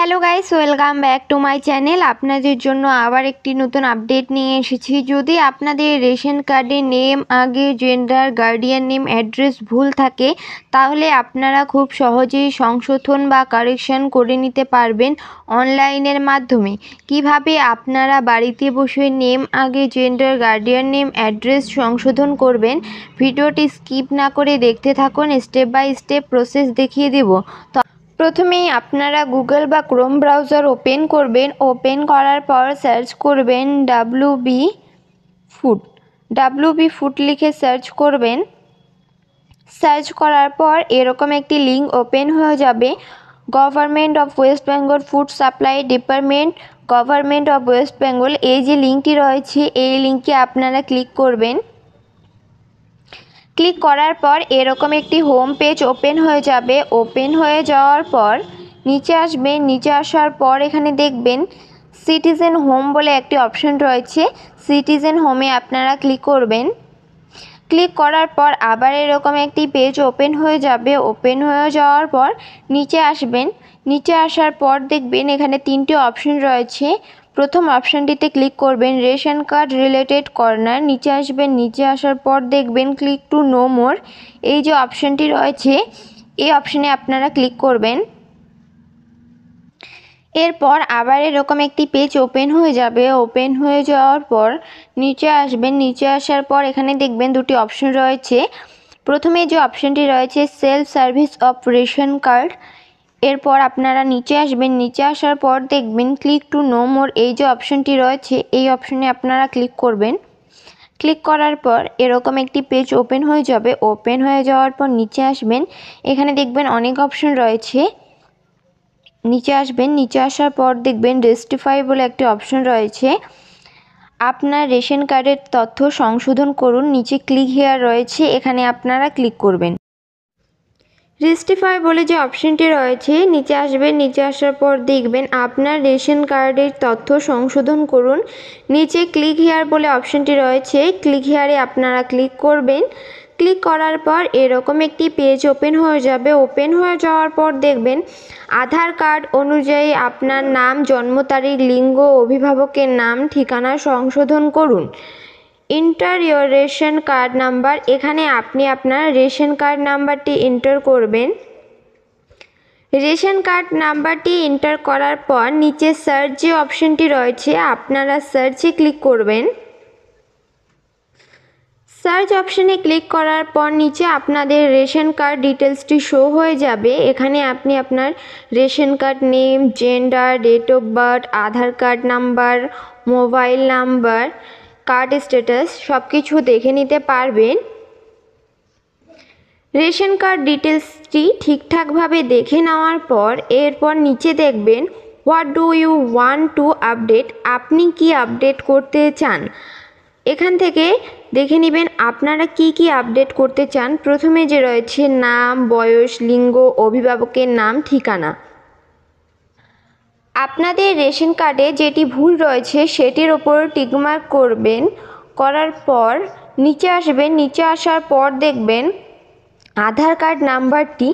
Hello guys, welcome back to my channel. আপনাদের জন্য আবার একটি নতুন আপডেট নিয়ে এসেছি। যদি আপনাদের রেশন কার্ডে নেম, আগে জেন্ডার, গার্ডিয়ান নেম, অ্যাড্রেস ভুল থাকে তাহলে আপনারা খুব সহজেই সংশোধন বা কারেকশন করে নিতে পারবেন অনলাইনের মাধ্যমে। কিভাবে আপনারা বাড়িতে বসে নেম, আগে জেন্ডার, গার্ডিয়ান নেম, অ্যাড্রেস সংশোধন করবেন, ভিডিওটি স্কিপ না করে দেখতে থাকুন। স্টেপ বাই স্টেপ প্রসেস দেখিয়ে দেব। প্রথমেই আপনারা গুগল বা ক্রোম ব্রাউজার ওপেন করবেন। ওপেন করার পর সার্চ করবেন ডাব্লিউবি ফুড লিখে সার্চ করবেন। সার্চ করার পর এরকম একটি লিঙ্ক ওপেন হয়ে যাবে। Government of West Bengal food supply department, government of West Bengal, এই যে লিঙ্কটি রয়েছে এই লিঙ্কে আপনারা ক্লিক করবেন। ক্লিক করার পর এরকম একটি হোম পেজ ওপেন হয়ে যাবে। ওপেন হয়ে যাওয়ার পর নিচে আসবেন। নিচে আসার পর এখানে দেখবেন সিটিজেন হোম বলে একটি অপশন রয়েছে। সিটিজেন হোমে আপনারা ক্লিক করবেন। ক্লিক করার পর আবার এরকম একটি পেজ ওপেন হয়ে যাবে। ওপেন হয়ে যাওয়ার পর নিচে আসবেন। নিচে আসার পর দেখবেন এখানে তিনটি অপশন রয়েছে। প্রথম অপশানটিতে ক্লিক করবেন, রেশন কার্ড রিলেটেড কর্নার। নিচে আসবেন। নিচে আসার পর দেখবেন ক্লিক টু নো মোর, এই যে অপশানটি রয়েছে এই অপশানে আপনারা ক্লিক করবেন। এরপর আবার এরকম একটি পেজ ওপেন হয়ে যাবে। ওপেন হয়ে যাওয়ার পর নিচে আসবেন। নিচে আসার পর এখানে দেখবেন দুটি অপশন রয়েছে। প্রথমে যে অপশানটি রয়েছে self service of ration card, এরপর আপনারা নিচে আসবেন। নিচে আসার পর দেখবেন ক্লিক টু নো মোর, এই যে অপশনটি রয়েছে এই অপশনে আপনারা ক্লিক করবেন। ক্লিক করার পর এরকম একটি পেজ ওপেন হয়ে যাবে। ওপেন হয়ে যাওয়ার পর নিচে আসবেন। এখানে দেখবেন অনেক অপশন রয়েছে। নিচে আসবেন। নিচে আসার পর দেখবেন রেস্টিফাই বলে একটি অপশন রয়েছে। আপনার রেশন কার্ডের তথ্য সংশোধন করুন, নিচে ক্লিক হিয়ার রয়েছে, এখানে আপনারা ক্লিক করবেন। রেস্টিফাই বলে যে অপশনটি রয়েছে নিচে আসবেন। নিচে আসার পর দেখবেন আপনার রেশন কার্ডের তথ্য সংশোধন করুন, নিচে ক্লিক হিয়ার বলে অপশনটি রয়েছে। ক্লিক হিয়ারে আপনারা ক্লিক করবেন। ক্লিক করার পর এরকম একটি পেজ ওপেন হয়ে যাবে। ওপেন হয়ে যাওয়ার পর দেখবেন আধার কার্ড অনুযায়ী আপনার নাম, জন্ম তারিখ, লিঙ্গ, অভিভাবকের নাম, ঠিকানা সংশোধন করুন। Enter your ration card number, এখানে আপনি আপনার রেশন কার্ড নাম্বারটি এন্টার করবেন। রেশন কার্ড নাম্বারটি এন্টার করার পর নিচে সার্চ যে অপশনটি রয়েছে আপনারা সার্চে ক্লিক করবেন। সার্চ অপশনে ক্লিক করার পর নিচে আপনাদের রেশন কার্ড ডিটেলসটি শো হয়ে যাবে। এখানে আপনি আপনার ration card name, gender, date of birth, Aadhaar card number, mobile number, card status সব কিছু দেখে নিতে পারবেন। রেশন কার্ড ডিটেলসটি ঠিকঠাকভাবে দেখে নেওয়ার পর এরপর নিচে দেখবেন what do you want to update, আপনি কি আপডেট করতে চান। এখান থেকে দেখে নেবেন আপনারা কি কি আপডেট করতে চান। প্রথমে যে রয়েছে নাম, বয়স, লিঙ্গ, অভিভাবকের নাম, ঠিকানা। আপনাদের রেশন কার্ডে যেটি ভুল রয়েছে সেটির ওপর টিকমার্ক করবেন। করার পর নিচে আসবেন। নিচে আসার পর দেখবেন আধার কার্ড নাম্বারটি,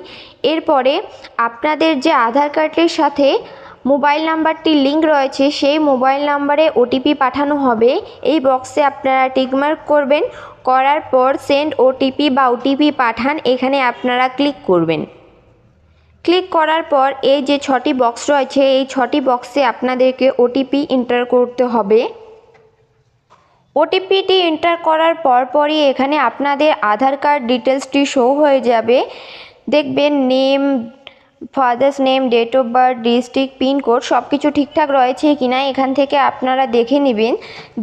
এরপরে আপনাদের যে আধার কার্ডের সাথে মোবাইল নাম্বারটি লিঙ্ক রয়েছে সেই মোবাইল নাম্বারে ওটিপি পাঠানো হবে। এই বক্সে আপনারা টিকমার্ক করবেন। করার পর সেন্ড ওটিপি বা ওটিপি পাঠান, এখানে আপনারা ক্লিক করবেন। ক্লিক করার পর এই যে 6টি বক্স রয়েছে এই 6টি বক্সে আপনাদেরকে ওটিপি এন্টার করতে হবে। ওটিপিটি এন্টার করার পরই এখানে আপনাদের আধার কার্ড ডিটেলসটি শো হয়ে যাবে। দেখবেন name, father's name, date of birth, district, pincode সব কিছু ঠিকঠাক রয়েছে কিনা এখান থেকে আপনারা দেখে নেবেন।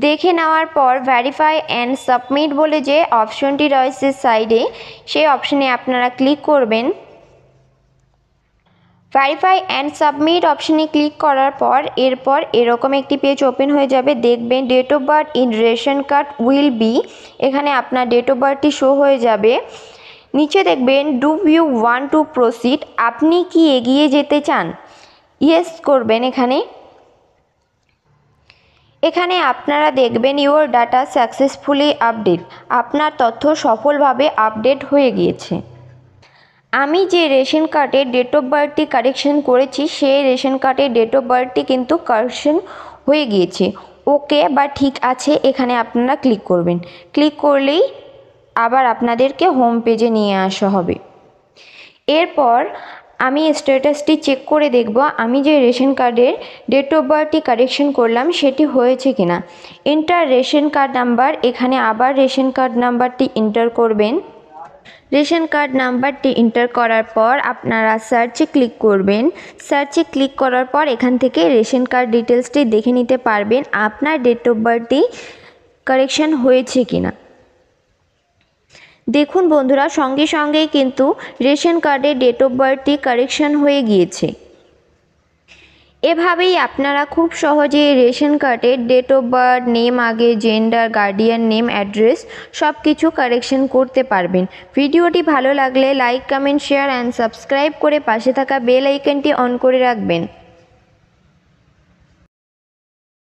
দেখে নেওয়ার পর ভেরিফাই অ্যান্ড সাবমিট বলে যে অপশনটি রয়েছে সাইডে সেই অপশনে আপনারা ক্লিক করবেন। ভেরিফাই অ্যান্ড সাবমিট অপশনে ক্লিক করার পর এরপর এরকম একটি পেজ ওপেন হয়ে যাবে। দেখবেন date of birth in ration card will be, এখানে আপনার ডেট অফ বার্থটি শো হয়ে যাবে। নিচে দেখবেন do you want to proceed, আপনি কি এগিয়ে যেতে চান, ইয়েস করবেন। এখানে আপনারা দেখবেন ইউর ডাটা সাকসেসফুলি আপডেট, আপনার তথ্য সফলভাবে আপডেট হয়ে গিয়েছে। আমি যে রেশন কার্ডের ডেট অফ বার্থটি কারেকশন করেছি সেই রেশন কার্ডের ডেট অফ বার্থটি কিন্তু কারেকশন হয়ে গিয়েছে। ওকে বা ঠিক আছে এখানে আপনারা ক্লিক করবেন। ক্লিক করলেই আবার আপনাদেরকে হোম পেজে নিয়ে আসা হবে। এরপর আমি স্ট্যাটাসটি চেক করে দেখব আমি যে রেশন কার্ডের ডেট অফ বার্থটি কারেকশন করলাম সেটি হয়েছে কিনা। এন্টার রেশন কার্ড নাম্বার, এখানে আবার রেশন কার্ড নাম্বারটি এন্টার করবেন। রেশন কার্ড নাম্বারটি এন্টার করার পর আপনারা সার্চে ক্লিক করবেন। সার্চে ক্লিক করার পর এখান থেকে রেশন কার্ড ডিটেলসটি দেখে নিতে পারবেন আপনার ডেট অফ বার্থটি কারেকশন হয়েছে কিনা। দেখুন বন্ধুরা, সঙ্গে সঙ্গেই কিন্তু রেশন কার্ডের ডেট অফ বার্থটি কারেকশন হয়ে গিয়েছে। এভাবেই আপনারা খুব সহজে রেশন কার্ডের ডেট অফ বার্থ, নেম, আগে জেন্ডার, গার্ডিয়ান নেম, অ্যাড্রেস সব কিছু কারেকশন করতে পারবেন। ভিডিওটি ভালো লাগলে like, comment, share and subscribe করে পাশে থাকা বেল আইকনটি অন করে রাখবেন।